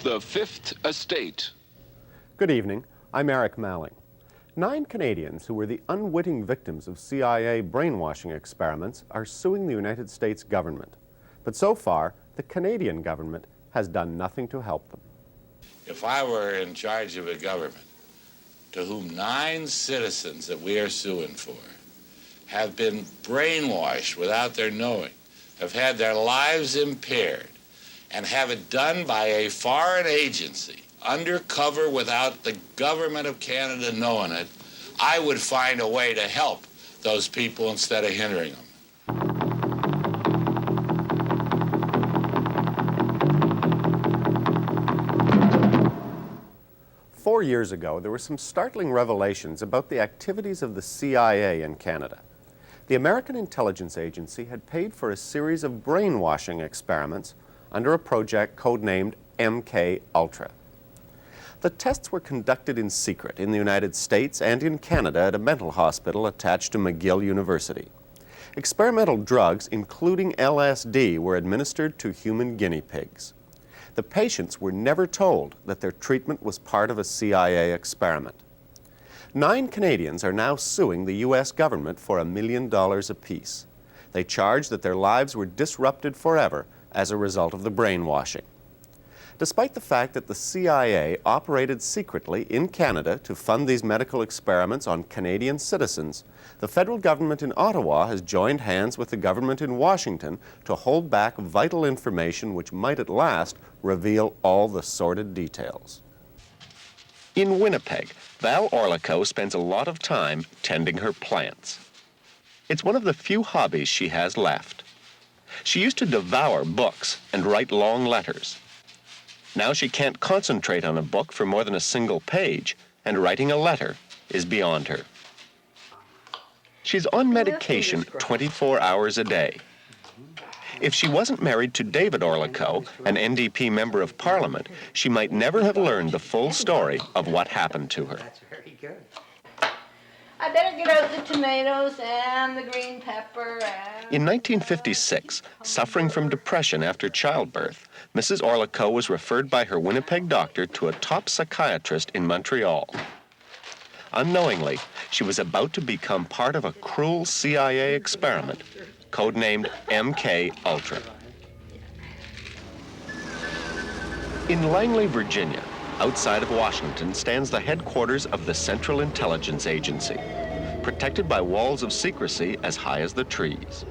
the Fifth Estate. Good evening. I'm Eric Malling. 9 Canadians who were the unwitting victims of CIA brainwashing experiments are suing the United States government. But so far, the Canadian government has done nothing to help them. If I were in charge of a government to whom 9 citizens that we are suing for have been brainwashed without their knowing, have had their lives impaired, and have it done by a foreign agency, undercover without the government of Canada knowing it, I would find a way to help those people instead of hindering them. 4 years ago, there were some startling revelations about the activities of the CIA in Canada. The American Intelligence Agency had paid for a series of brainwashing experiments under a project codenamed MKULTRA. The tests were conducted in secret in the United States and in Canada at a mental hospital attached to McGill University. Experimental drugs, including LSD, were administered to human guinea pigs. The patients were never told that their treatment was part of a CIA experiment. 9 Canadians are now suing the U.S. government for $1 million apiece. They charge that their lives were disrupted forever as a result of the brainwashing. Despite the fact that the CIA operated secretly in Canada to fund these medical experiments on Canadian citizens, the federal government in Ottawa has joined hands with the government in Washington to hold back vital information which might at last reveal all the sordid details. In Winnipeg, Val Orlico spends a lot of time tending her plants. It's one of the few hobbies she has left. She used to devour books and write long letters. Now she can't concentrate on a book for more than a single page, and writing a letter is beyond her. She's on medication 24 hours a day. If she wasn't married to David Orlico, an NDP member of Parliament, she might never have learned the full story of what happened to her. That's very good. I better get out the tomatoes and the green pepper and... In 1956, suffering from depression after childbirth, Mrs. Orlico was referred by her Winnipeg doctor to a top psychiatrist in Montreal. Unknowingly, she was about to become part of a cruel CIA experiment, codenamed MKUltra. In Langley, Virginia, outside of Washington, stands the headquarters of the Central Intelligence Agency, protected by walls of secrecy as high as the trees.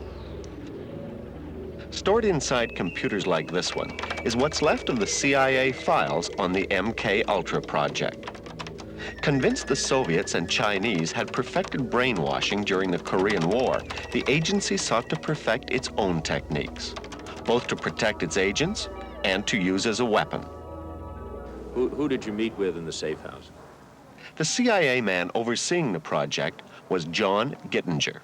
Stored inside computers like this one is what's left of the CIA files on the MKUltra project. Convinced the Soviets and Chinese had perfected brainwashing during the Korean War, the agency sought to perfect its own techniques, both to protect its agents and to use as a weapon. Who did you meet with in the safe house? The CIA man overseeing the project was John Gittinger.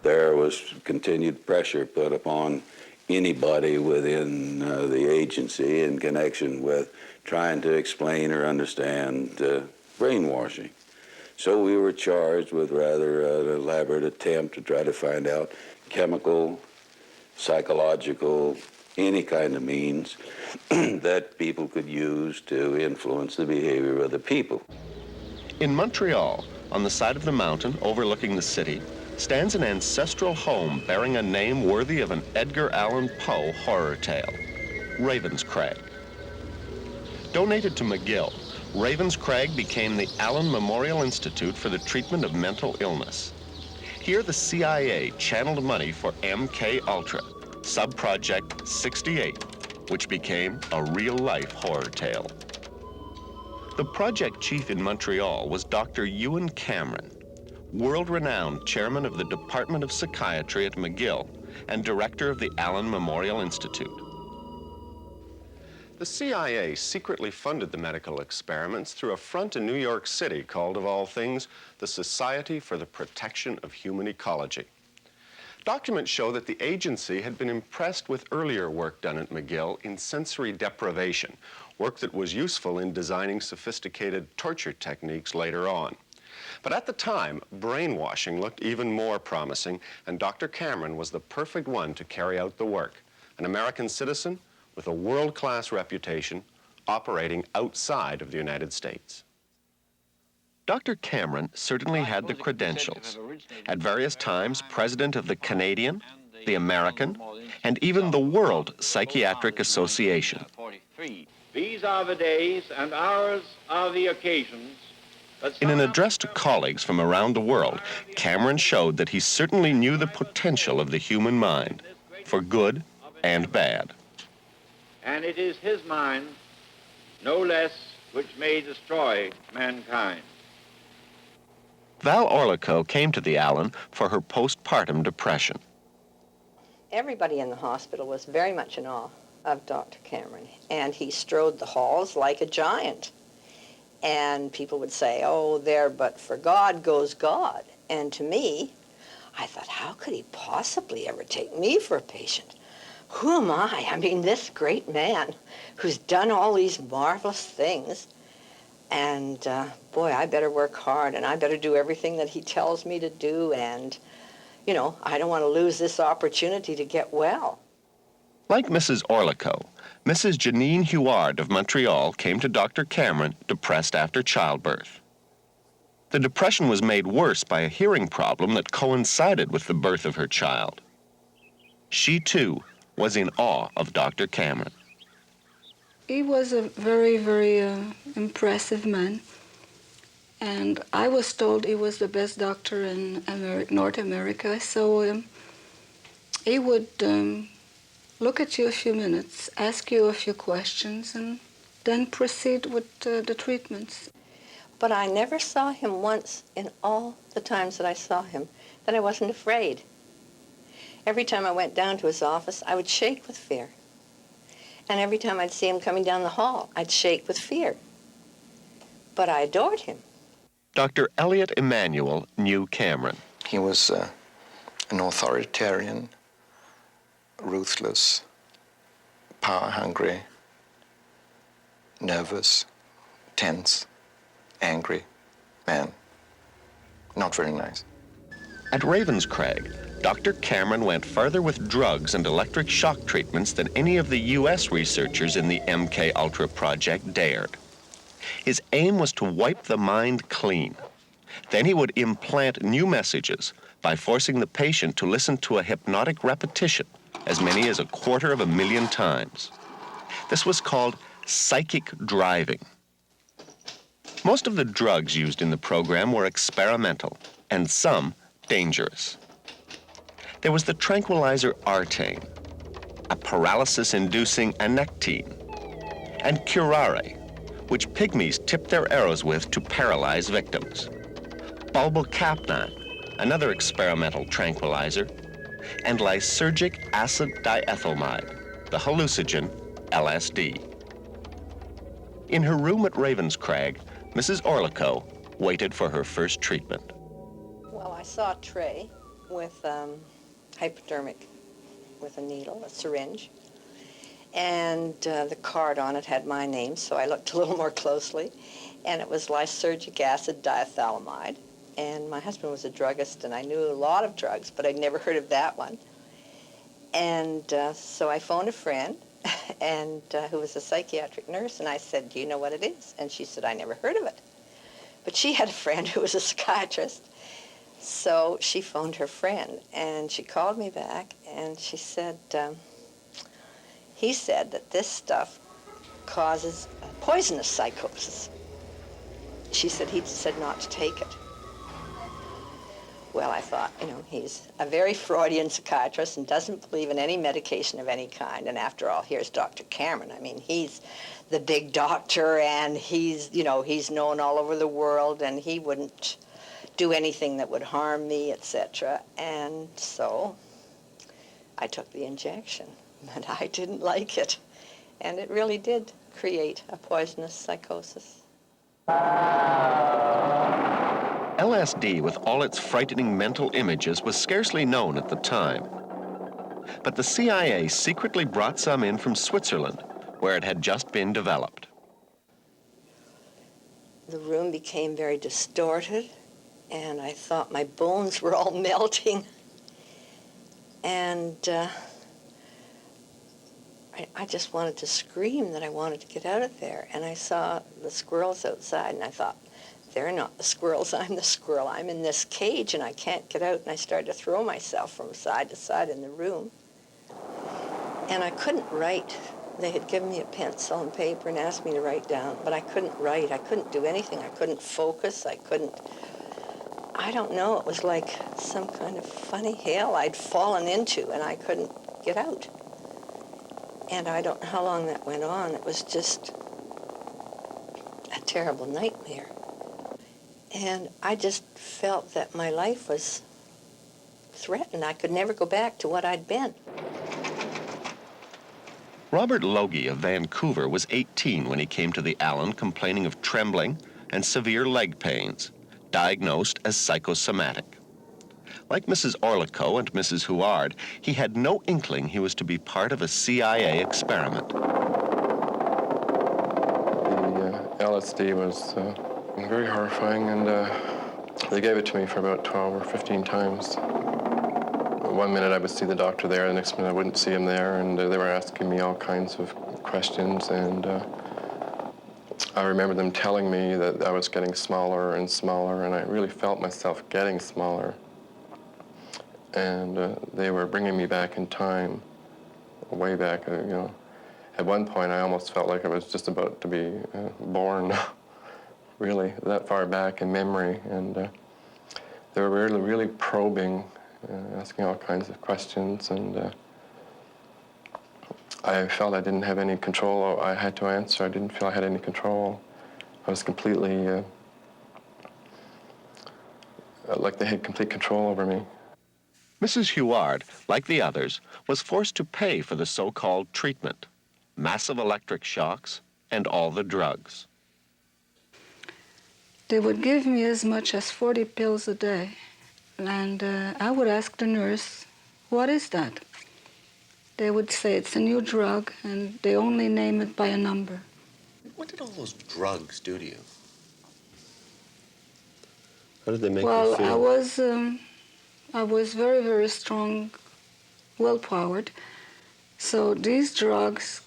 There was continued pressure put upon anybody within the agency in connection with trying to explain or understand brainwashing. So we were charged with rather an elaborate attempt to try to find out chemical, psychological, any kind of means that people could use to influence the behavior of the people. In Montreal, on the side of the mountain overlooking the city, stands an ancestral home bearing a name worthy of an Edgar Allan Poe horror tale, Ravens Crag. Donated to McGill, Ravens Crag became the Allen Memorial Institute for the Treatment of Mental Illness. Here the CIA channeled money for MKUltra, Sub-Project 68, which became a real-life horror tale. The project chief in Montreal was Dr. Ewan Cameron, world-renowned chairman of the Department of Psychiatry at McGill and director of the Allen Memorial Institute. The CIA secretly funded the medical experiments through a front in New York City called, of all things, the Society for the Protection of Human Ecology. Documents show that the agency had been impressed with earlier work done at McGill in sensory deprivation, work that was useful in designing sophisticated torture techniques later on. But at the time, brainwashing looked even more promising, and Dr. Cameron was the perfect one to carry out the work, an American citizen with a world-class reputation, operating outside of the United States. Dr. Cameron certainly had the credentials. At various times, president of the Canadian, the American, and even the World Psychiatric Association. These are the days and hours are the occasions. In an address to colleagues from around the world, Cameron showed that he certainly knew the potential of the human mind, for good and bad. And it is his mind, no less, which may destroy mankind. Val Orlico came to the Allen for her postpartum depression. Everybody in the hospital was very much in awe of Dr. Cameron, and he strode the halls like a giant. And people would say, oh, there but for God goes God. And to me, I thought, how could he possibly ever take me for a patient? Who am I? I mean, this great man who's done all these marvelous things. And boy, I better work hard, and I better do everything that he tells me to do. And, you know, I don't want to lose this opportunity to get well. Like Mrs. Orlico, Mrs. Janine Huard of Montreal came to Dr. Cameron depressed after childbirth. The depression was made worse by a hearing problem that coincided with the birth of her child. She, too, was in awe of Dr. Cameron. He was a very, very impressive man. And I was told he was the best doctor in North America. So he would look at you a few minutes, ask you a few questions, and then proceed with the treatments. But I never saw him once in all the times that I saw him that I wasn't afraid. Every time I went down to his office, I would shake with fear. And every time I'd see him coming down the hall, I'd shake with fear. But I adored him. Dr. Elliot Emanuel knew Cameron. He was an authoritarian, ruthless, power-hungry, nervous, tense, angry man. Not very nice. At Ravenscraig, Dr. Cameron went further with drugs and electric shock treatments than any of the U.S. researchers in the MKULTRA project dared. His aim was to wipe the mind clean. Then he would implant new messages by forcing the patient to listen to a hypnotic repetition as many as 250,000 times. This was called psychic driving. Most of the drugs used in the program were experimental, and some dangerous. There was the tranquilizer Artane, a paralysis-inducing anectine, and curare, which pygmies tipped their arrows with to paralyze victims. Bulbocapnan, another experimental tranquilizer, and lysergic acid diethylmide, the hallucinogen LSD. In her room at Ravenscraig, Mrs. Orlico waited for her first treatment. Well, I saw a tray with hypodermic, with a needle, a syringe, and the card on it had my name, so I looked a little more closely, and it was lysergic acid diethylamide. And my husband was a druggist, and I knew a lot of drugs, but I'd never heard of that one. And so I phoned a friend, and who was a psychiatric nurse, and I said, do you know what it is? And she said, I never heard of it. But she had a friend who was a psychiatrist, so she phoned her friend, and she called me back, and she said, he said that this stuff causes poisonous psychosis. She said he said not to take it. Well, I thought, you know, he's a very Freudian psychiatrist and doesn't believe in any medication of any kind. And after all, here's Dr. Cameron. I mean, he's the big doctor, and he's, you know, he's known all over the world, and he wouldn't do anything that would harm me, etc. And so I took the injection, but I didn't like it. And it really did create a poisonous psychosis. LSD, with all its frightening mental images, was scarcely known at the time. But the CIA secretly brought some in from Switzerland, where it had just been developed. The room became very distorted, and I thought my bones were all melting. And I just wanted to scream that I wanted to get out of there. And I saw the squirrels outside, and I thought, they're not the squirrels, I'm the squirrel. I'm in this cage, and I can't get out. And I started to throw myself from side to side in the room. And I couldn't write. They had given me a pencil and paper and asked me to write down, but I couldn't write. I couldn't do anything. I couldn't focus. I don't know, it was like some kind of funny hell I'd fallen into, and I couldn't get out. And I don't know how long that went on. It was just a terrible nightmare. And I just felt that my life was threatened. I could never go back to what I'd been. Robert Logie of Vancouver was 18 when he came to the Allen complaining of trembling and severe leg pains, diagnosed as psychosomatic. Like Mrs. Orlico and Mrs. Huard, he had no inkling he was to be part of a CIA experiment. The LSD was very horrifying, and they gave it to me for about 12 or 15 times. One minute I would see the doctor there, the next minute I wouldn't see him there, and they were asking me all kinds of questions, and I remember them telling me that I was getting smaller and smaller, and I really felt myself getting smaller. And they were bringing me back in time, way back, you know. At one point, I almost felt like I was just about to be born, really, that far back in memory. And they were really, really probing, asking all kinds of questions, and I felt I didn't have any control. I had to answer. I didn't feel I had any control. I was completely, like they had complete control over me. Mrs. Huard, like the others, was forced to pay for the so-called treatment, massive electric shocks, and all the drugs. They would give me as much as 40 pills a day. And I would ask the nurse, what is that? They would say it's a new drug, and they only name it by a number. What did all those drugs do to you? How did they make you feel? Well, I was very, very strong, well-powered. So these drugs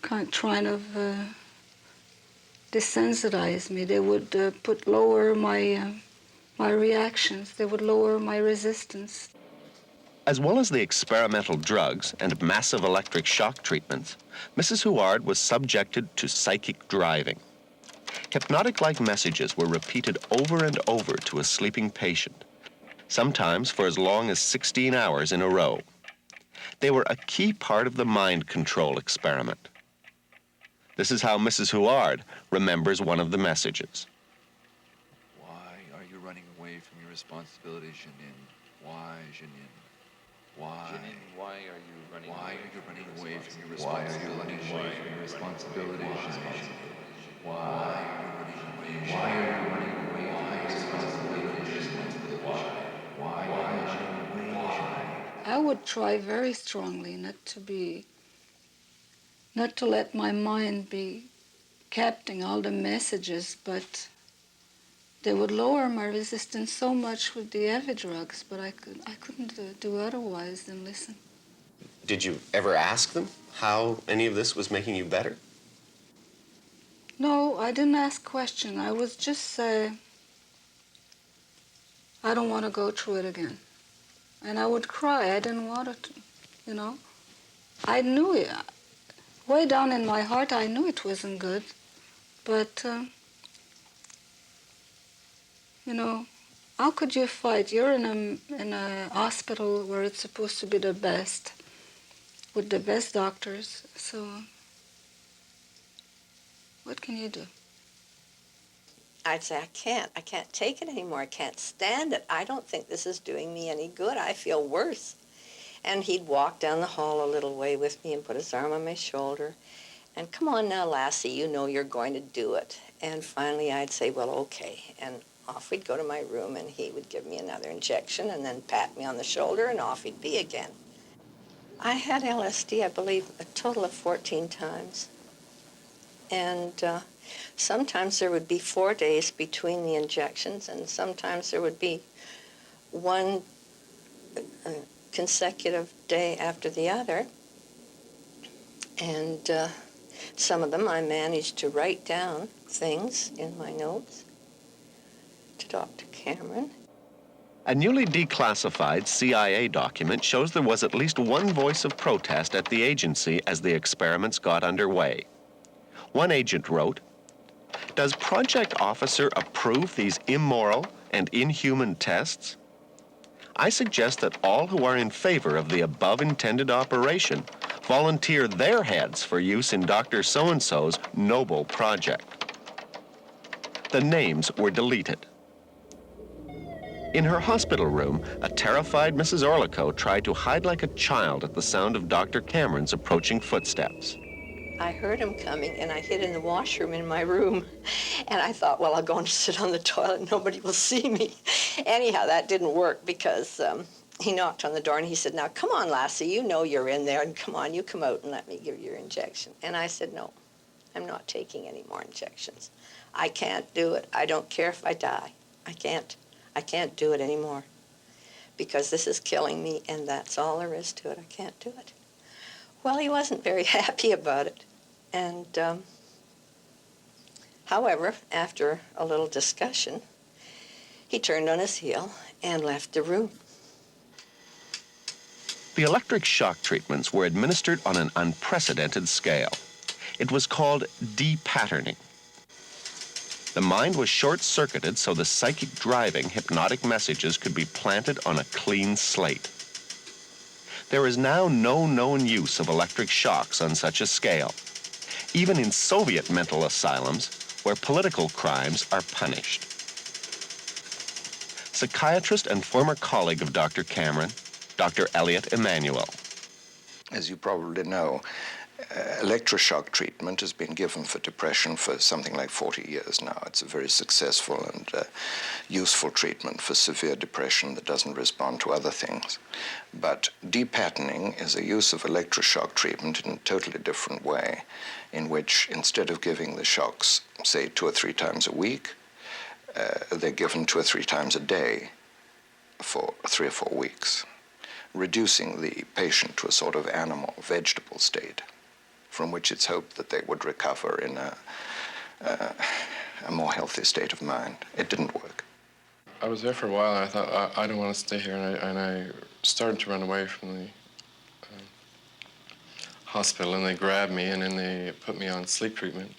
kind of desensitize me. They would lower my reactions. They would lower my resistance. As well as the experimental drugs and massive electric shock treatments, Mrs. Huard was subjected to psychic driving. Hypnotic-like messages were repeated over and over to a sleeping patient, sometimes for as long as 16 hours in a row. They were a key part of the mind control experiment. This is how Mrs. Huard remembers one of the messages. Why are you running away from your responsibilities, Janine? Why, Janine? Why? Janine, why are you running away from your responsibilities? Why are you running away from your responsibilities, Janine? Why are you running away from your responsibilities, Janine? Why are you running away, Janine? I would try very strongly not to let my mind be capturing all the messages, but they would lower my resistance so much with the heavy drugs, but I couldn't do otherwise than listen. Did you ever ask them how any of this was making you better? No, I didn't ask questions. I would just say, I don't want to go through it again. And I would cry. I didn't want it, you know. I knew it. Way down in my heart, I knew it wasn't good. But, you know, how could you fight? You're in a hospital where it's supposed to be the best, with the best doctors. So what can you do? I'd say, I can't take it anymore. I can't stand it. I don't think this is doing me any good. I feel worse. And he'd walk down the hall a little way with me and put his arm on my shoulder. And come on now, lassie, you know you're going to do it. And finally I'd say, well, okay. And off we'd go to my room, and he would give me another injection and then pat me on the shoulder, and off he'd be again. I had LSD, I believe, a total of 14 times. And sometimes there would be 4 days between the injections, and sometimes there would be one consecutive day after the other. And some of them I managed to write down things in my notes to Dr. Cameron. A newly declassified CIA document shows there was at least one voice of protest at the agency as the experiments got underway. One agent wrote, "Does Project Officer approve these immoral and inhuman tests? I suggest that all who are in favor of the above intended operation volunteer their heads for use in Dr. So-and-so's noble project." The names were deleted. In her hospital room, a terrified Mrs. Orlico tried to hide like a child at the sound of Dr. Cameron's approaching footsteps. I heard him coming, and I hid in the washroom in my room. And I thought, well, I'll go and sit on the toilet and nobody will see me. Anyhow, that didn't work because he knocked on the door and he said, "Now, come on, Lassie, you know you're in there, and come on, you come out and let me give you your injection." And I said, "No, I'm not taking any more injections. I can't do it. I don't care if I die. I can't do it anymore because this is killing me, and that's all there is to it. I can't do it." Well, he wasn't very happy about it. And, however, after a little discussion, he turned on his heel and left the room. The electric shock treatments were administered on an unprecedented scale. It was called de-patterning. The mind was short-circuited so the psychic driving hypnotic messages could be planted on a clean slate. There is now no known use of electric shocks on such a scale, even in Soviet mental asylums where political crimes are punished. Psychiatrist and former colleague of Dr. Cameron, Dr. Elliot Emanuel. As you probably know, electroshock treatment has been given for depression for something like 40 years now. It's a very successful and useful treatment for severe depression that doesn't respond to other things. But de-patterning is a use of electroshock treatment in a totally different way, in which instead of giving the shocks, say, 2 or 3 times a week, they're given 2 or 3 times a day for 3 or 4 weeks, reducing the patient to a sort of animal, vegetable state, from which it's hoped that they would recover in a more healthy state of mind. It didn't work. I was there for a while, and I thought, I don't want to stay here, and I started to run away from the hospital, and they grabbed me, and then they put me on sleep treatment.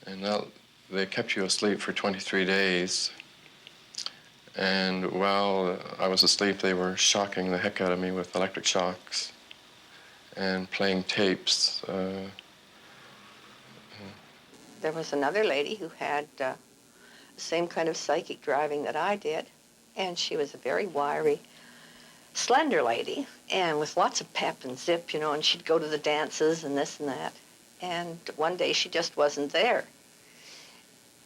And now they kept you asleep for 23 days. And while I was asleep, they were shocking the heck out of me with electric shocks and playing tapes. There was another lady who had the same kind of psychic driving that I did, and she was a very wiry, slender lady, and with lots of pep and zip, you know, and she'd go to the dances and this and that. And one day she just wasn't there.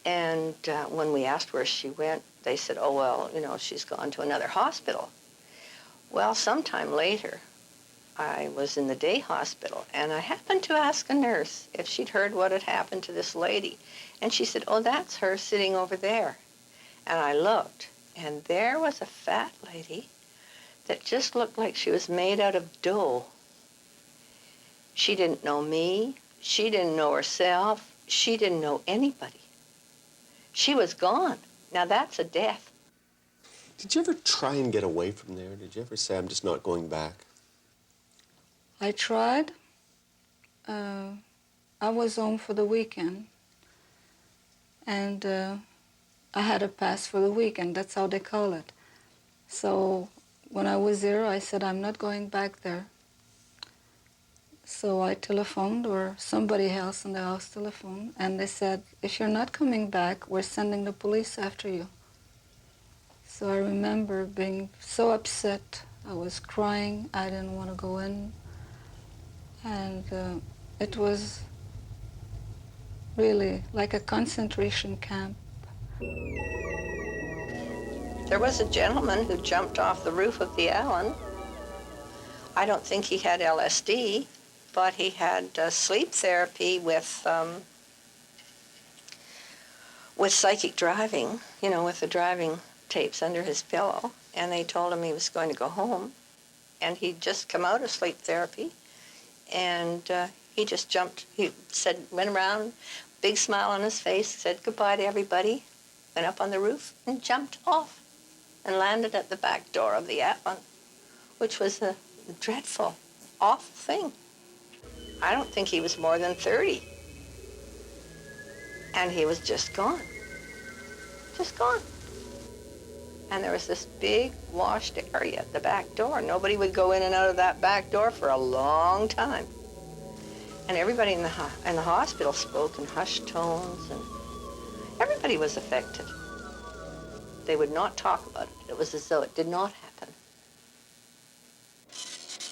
And when we asked where she went, they said, "Oh, well, you know, she's gone to another hospital." Well, sometime later, I was in the day hospital, and I happened to ask a nurse if she'd heard what had happened to this lady. And she said, "Oh, that's her sitting over there." And I looked, and there was a fat lady that just looked like she was made out of dough. She didn't know me. She didn't know herself. She didn't know anybody. She was gone. Now, that's a death. Did you ever try and get away from there? Did you ever say, "I'm just not going back"? I tried. I was home for the weekend, and I had a pass for the weekend. That's how they call it. So when I was there, I said, "I'm not going back there." So I telephoned, or somebody else in the house telephoned, and they said, "If you're not coming back, we're sending the police after you." So I remember being so upset. I was crying. I didn't want to go in. And it was really like a concentration camp. There was a gentleman who jumped off the roof of the Allen. I don't think he had LSD, but he had sleep therapy with psychic driving, you know, with the driving tapes under his pillow. And they told him he was going to go home. And he'd just come out of sleep therapy. and he just jumped. He said, went around, big smile on his face, said goodbye to everybody, went up on the roof and jumped off and landed at the back door of the Allen, which was a dreadful, awful thing. I don't think he was more than 30. And he was just gone. Just gone. And there was this big washed area at the back door. Nobody would go in and out of that back door for a long time. And everybody in the hospital spoke in hushed tones, and everybody was affected. They would not talk about it. It was as though it did not happen.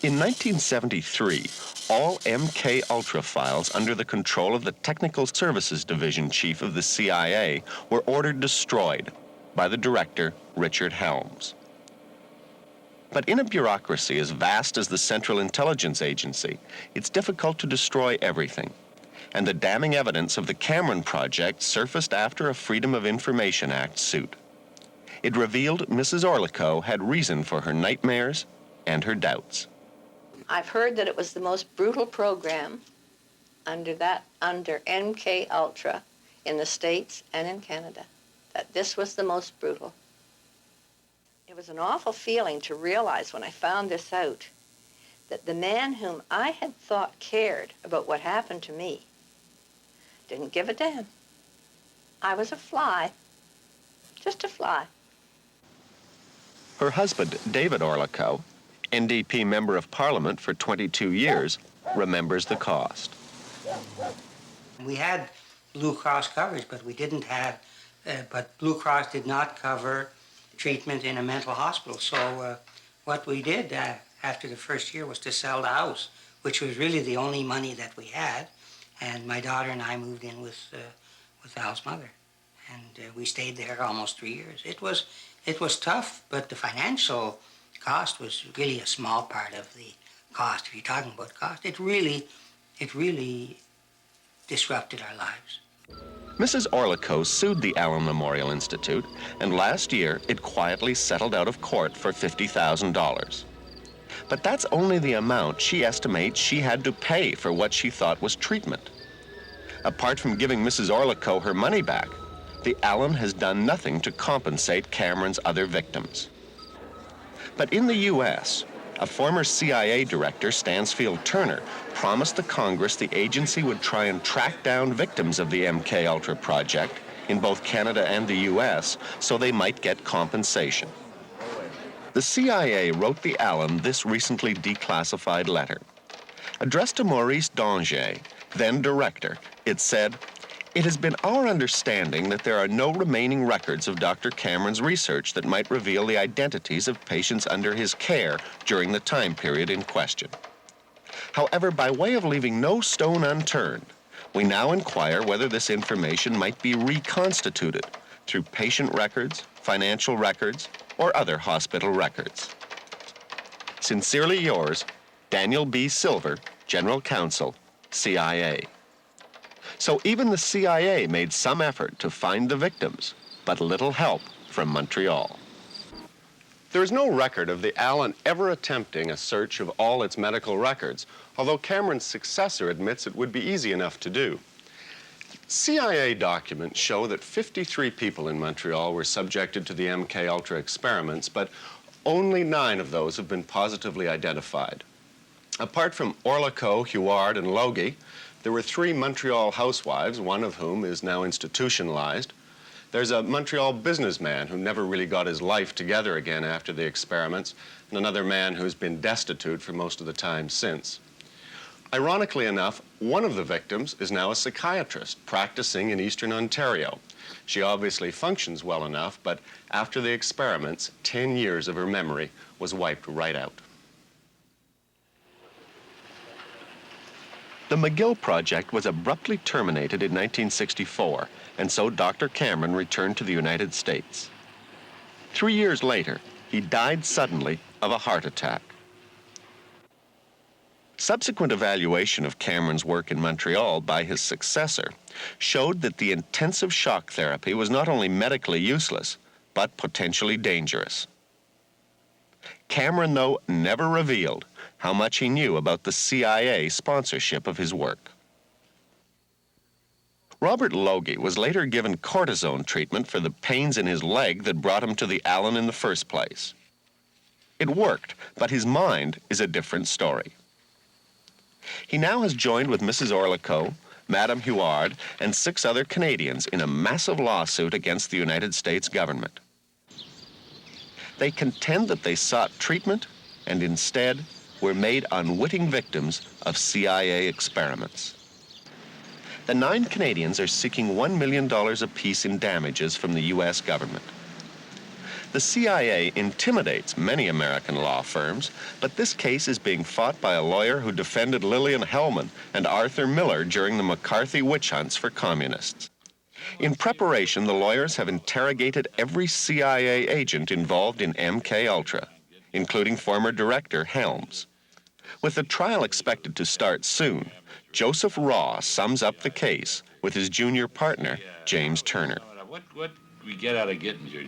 In 1973, all MKUltra files under the control of the Technical Services Division Chief of the CIA were ordered destroyed by the director, Richard Helms. But in a bureaucracy as vast as the Central Intelligence Agency, it's difficult to destroy everything. And the damning evidence of the Cameron Project surfaced after a Freedom of Information Act suit. It revealed Mrs. Orlico had reason for her nightmares and her doubts. I've heard that it was the most brutal program under MKUltra in the States and in Canada, that this was the most brutal. It was an awful feeling to realize when I found this out that the man whom I had thought cared about what happened to me didn't give a damn. I was a fly, just a fly. Her husband, David Orlico, NDP Member of Parliament for 22 years, remembers the cost. We had Blue Cross coverage, but we didn't have, but Blue Cross did not cover treatment in a mental hospital. So what we did after the first year was to sell the house, which was really the only money that we had. And my daughter and I moved in with Al's mother. And we stayed there almost 3 years. It was tough, but the financial cost was really a small part of the cost. If you're talking about cost, it really disrupted our lives. Mrs. Orlico sued the Allen Memorial Institute, and last year it quietly settled out of court for $50,000. But that's only the amount she estimates she had to pay for what she thought was treatment. Apart from giving Mrs. Orlico her money back, the Allen has done nothing to compensate Cameron's other victims. But in the U.S., a former CIA director, Stansfield Turner, promised the Congress the agency would try and track down victims of the MKUltra project in both Canada and the U.S. so they might get compensation. The CIA wrote the Allen this recently declassified letter. Addressed to Maurice Danger, then director, it said, "It has been our understanding that there are no remaining records of Dr. Cameron's research that might reveal the identities of patients under his care during the time period in question. However, by way of leaving no stone unturned, we now inquire whether this information might be reconstituted through patient records, financial records, or other hospital records. Sincerely yours, Daniel B. Silver, General Counsel, CIA." So even the CIA made some effort to find the victims, but little help from Montreal. There is no record of the Allen ever attempting a search of all its medical records, although Cameron's successor admits it would be easy enough to do. CIA documents show that 53 people in Montreal were subjected to the MKUltra experiments, but only 9 of those have been positively identified. Apart from Orlico, Huard, and Logie, there were 3 Montreal housewives, one of whom is now institutionalized. There's a Montreal businessman who never really got his life together again after the experiments, and another man who's been destitute for most of the time since. Ironically enough, one of the victims is now a psychiatrist practicing in Eastern Ontario. She obviously functions well enough, but after the experiments, 10 years of her memory was wiped right out. The McGill project was abruptly terminated in 1964, and so Dr. Cameron returned to the United States. 3 years later, he died suddenly of a heart attack. Subsequent evaluation of Cameron's work in Montreal by his successor showed that the intensive shock therapy was not only medically useless, but potentially dangerous. Cameron, though, never revealed how much he knew about the CIA sponsorship of his work. Robert Logie was later given cortisone treatment for the pains in his leg that brought him to the Allen in the first place. It worked, but his mind is a different story. He now has joined with Mrs. Orlico, Madame Huard, and 6 other Canadians in a massive lawsuit against the United States government. They contend that they sought treatment and instead were made unwitting victims of CIA experiments. The 9 Canadians are seeking $1 million apiece in damages from the U.S. government. The CIA intimidates many American law firms, but this case is being fought by a lawyer who defended Lillian Hellman and Arthur Miller during the McCarthy witch hunts for communists. In preparation, the lawyers have interrogated every CIA agent involved in MKULTRA, including former director Helms. With the trial expected to start soon, Joseph Raw sums up the case with his junior partner, James Turner. What we get out of Gittinger?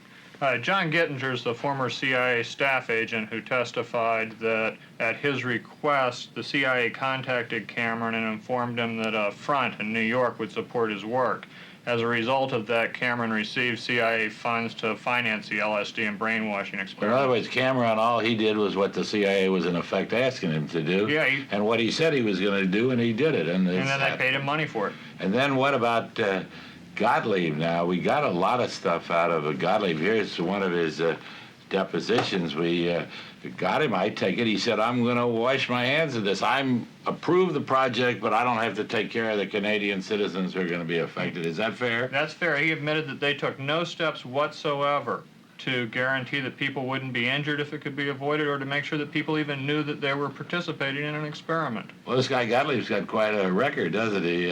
John Gittinger is the former CIA staff agent who testified that at his request, the CIA contacted Cameron and informed him that a front in New York would support his work. As a result of that, Cameron received CIA funds to finance the LSD and brainwashing experiment. In other words, Cameron, all he did was what the CIA was in effect asking him to do. Yeah. And what he said he was going to do, and he did it. And then they paid him money for it. And then what about Gottlieb now? We got a lot of stuff out of Gottlieb. Here's one of his depositions. We got him, I take it. He said, I'm going to wash my hands of this. I'm approve the project, but I don't have to take care of the Canadian citizens who are going to be affected. Is that fair? That's fair. He admitted that they took no steps whatsoever to guarantee that people wouldn't be injured if it could be avoided, or to make sure that people even knew that they were participating in an experiment. Well, this guy Gottlieb's got quite a record, doesn't he,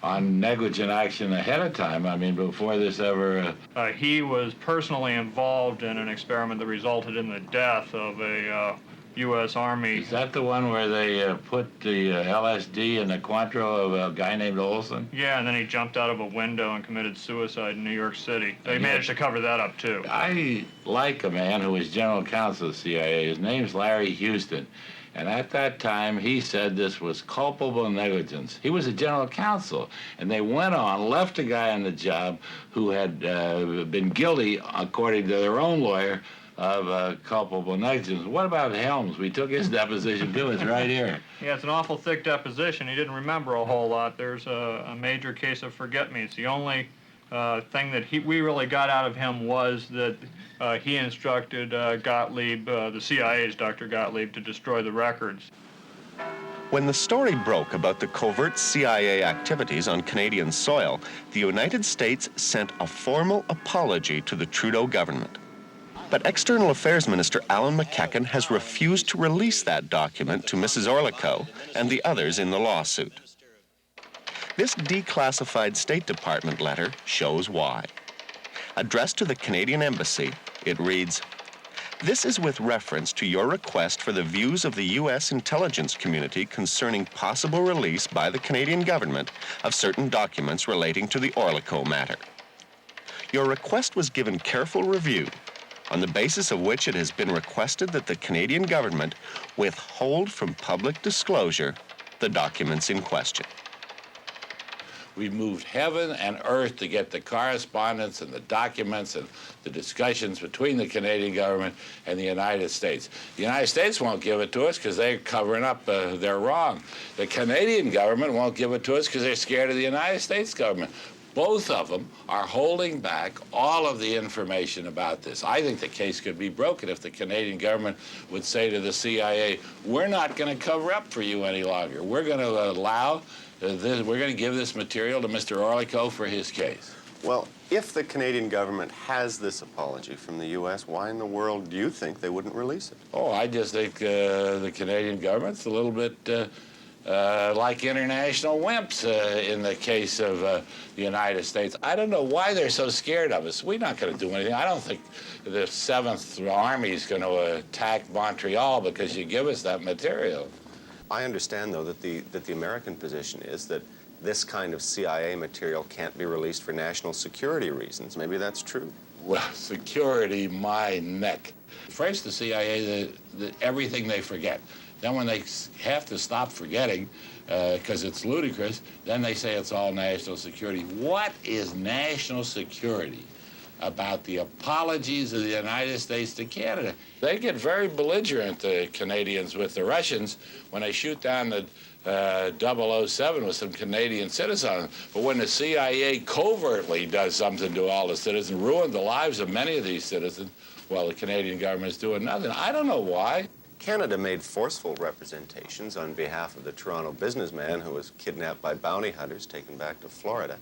on negligent action ahead of time. I mean, before this ever... He was personally involved in an experiment that resulted in the death of a U.S. Army... Is that the one where they put the LSD in the Cointreau of a guy named Olson? Yeah, and then he jumped out of a window and committed suicide in New York City. They managed to cover that up, too. I like a man who was general counsel of the CIA. His name's Larry Houston. And at that time, he said this was culpable negligence. He was a general counsel. And they went on, left a guy on the job who had been guilty, according to their own lawyer, of culpable negligence. What about Helms? We took his deposition, too. It's right here. Yeah, it's an awful thick deposition. He didn't remember a whole lot. There's a major case of forget-me's. The only thing that we really got out of him was that he instructed Gottlieb, the CIA's Dr. Gottlieb, to destroy the records. When the story broke about the covert CIA activities on Canadian soil, the United States sent a formal apology to the Trudeau government. But External Affairs Minister Alan McEachern has refused to release that document to Mrs. Orlico and the others in the lawsuit. This declassified State Department letter shows why. Addressed to the Canadian Embassy, it reads, "This is with reference to your request for the views of the U.S. intelligence community concerning possible release by the Canadian government of certain documents relating to the Orlico matter. Your request was given careful review, on the basis of which it has been requested that the Canadian government withhold from public disclosure the documents in question." We've moved heaven and earth to get the correspondence and the documents and the discussions between the Canadian government and the United States. The United States won't give it to us because they're covering up their wrong. The Canadian government won't give it to us because they're scared of the United States government. Both of them are holding back all of the information about this. I think the case could be broken if the Canadian government would say to the CIA, we're not going to cover up for you any longer. We're going to allow this, we're going to give this material to Mr. Orlico for his case. Well, if the Canadian government has this apology from the U.S., why in the world do you think they wouldn't release it? Oh, I just think the Canadian government's a little bit like international wimps in the case of the United States. I don't know why they're so scared of us. We're not going to do anything. I don't think the 7th Army is going to attack Montreal because you give us that material. I understand, though, that the American position is that this kind of CIA material can't be released for national security reasons. Maybe that's true. Well, security, my neck. First, the CIA, everything they forget. Then when they have to stop forgetting, because it's ludicrous, then they say it's all national security. What is national security about the apologies of the United States to Canada? They get very belligerent, the Canadians, with the Russians when they shoot down the 007 with some Canadian citizens. But when the CIA covertly does something to all the citizens, ruined the lives of many of these citizens, well, the Canadian government's doing nothing. I don't know why. Canada made forceful representations on behalf of the Toronto businessman who was kidnapped by bounty hunters taken back to Florida.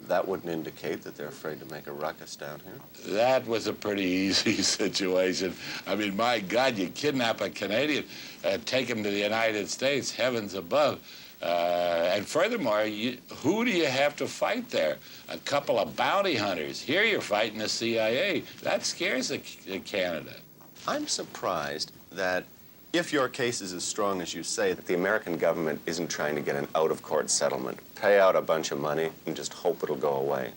That wouldn't indicate that they're afraid to make a ruckus down here. That was a pretty easy situation. I mean, my God, you kidnap a Canadian and take him to the United States, heavens above. And furthermore, who do you have to fight there? A couple of bounty hunters. Here you're fighting the CIA. That scares Canada. I'm surprised that if your case is as strong as you say, that the American government isn't trying to get an out-of-court settlement, pay out a bunch of money, and just hope it'll go away.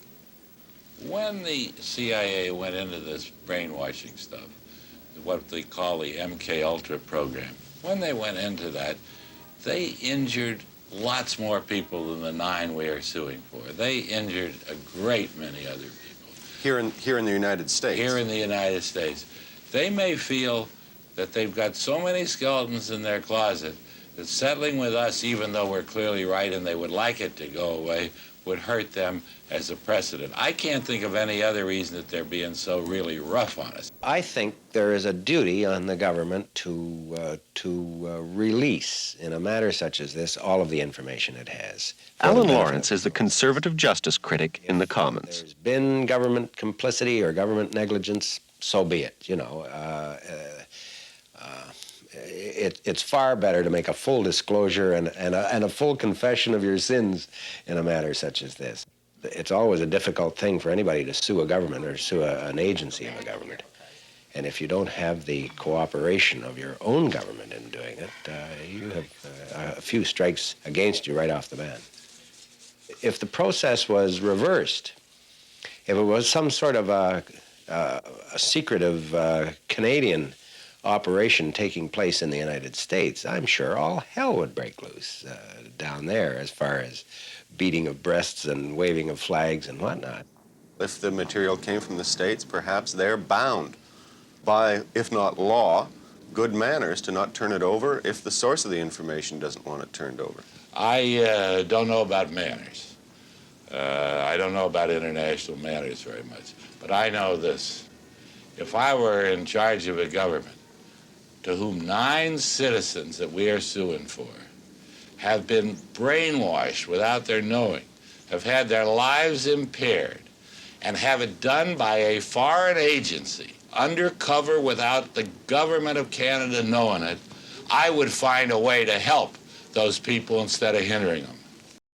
When the CIA went into this brainwashing stuff, what they call the MKULTRA program, when they went into that, they injured lots more people than the 9 we are suing for. They injured a great many other people. Here in the United States? Here in the United States. They may feel that they've got so many skeletons in their closet that settling with us, even though we're clearly right and they would like it to go away, would hurt them as a precedent. I can't think of any other reason that they're being so really rough on us. I think there is a duty on the government to release, in a matter such as this, all of the information it has. Alan Lawrence is the conservative justice critic in the Commons. There's been government complicity or government negligence, so be it, you know. It's far better to make a full disclosure and a full confession of your sins in a matter such as this. It's always a difficult thing for anybody to sue a government or sue an agency of a government. And if you don't have the cooperation of your own government in doing it, you have a few strikes against you right off the bat. If the process was reversed, if it was some sort of a secretive Canadian operation taking place in the United States, I'm sure all hell would break loose down there as far as beating of breasts and waving of flags and whatnot. If the material came from the States, perhaps they're bound by, if not law, good manners to not turn it over if the source of the information doesn't want it turned over. I don't know about manners. I don't know about international manners very much. But I know this. If I were in charge of a government to whom 9 citizens that we are suing for have been brainwashed without their knowing, have had their lives impaired, and have it done by a foreign agency, undercover without the government of Canada knowing it, I would find a way to help those people instead of hindering them.